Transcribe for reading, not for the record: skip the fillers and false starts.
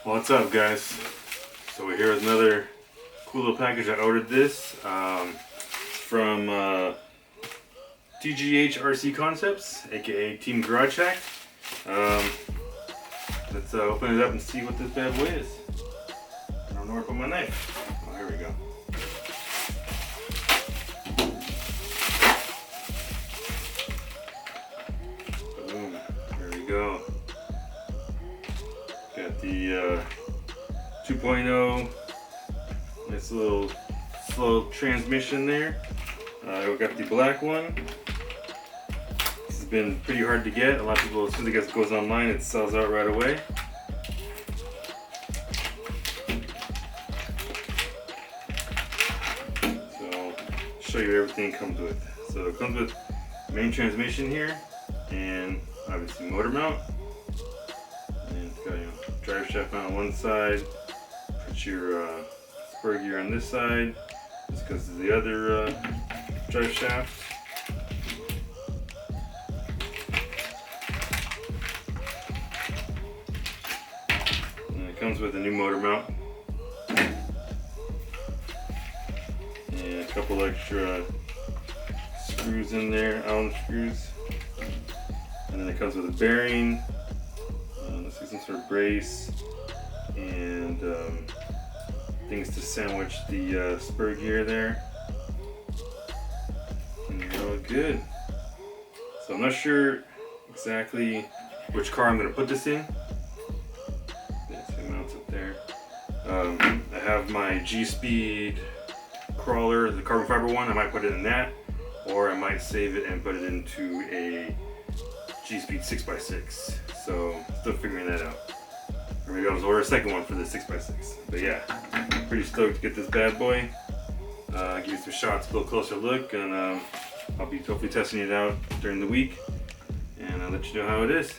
What's up, guys? So we're here with another cool little package. I ordered this from TGH RC Concepts, aka Team Garage Hack. Let's open it up and see what this bad boy is. I don't know where to put my knife. Oh, here we go. Boom. There we go. Got the 2.0. Nice little slow transmission there. We got the black one. This has been pretty hard to get. A lot of people, as soon as it goes online, it sells out right away. So I'll show you everything it comes with. So it comes with main transmission here, and obviously motor mount. And it's got, drive shaft mount on one side. Put your spur gear on this side. This goes to the other drive shaft. And it comes with a new motor mount. And a couple extra screws in there, Allen screws. And then it comes with a bearing. Let's see, some sort of brace. And things to sandwich the spur gear there. And you're all good. So I'm not sure exactly which car I'm going to put this in. Let's see, it mounts up there. I have my G-Speed crawler, the carbon fiber one. I might put it in that, or I might save it and put it into a G-Speed 6x6. So still figuring that out. Or maybe I'll order a second one for the 6x6. But yeah, pretty stoked to get this bad boy. Give you some shots, a little closer look, and I'll be hopefully testing it out during the week, and I'll let you know how it is.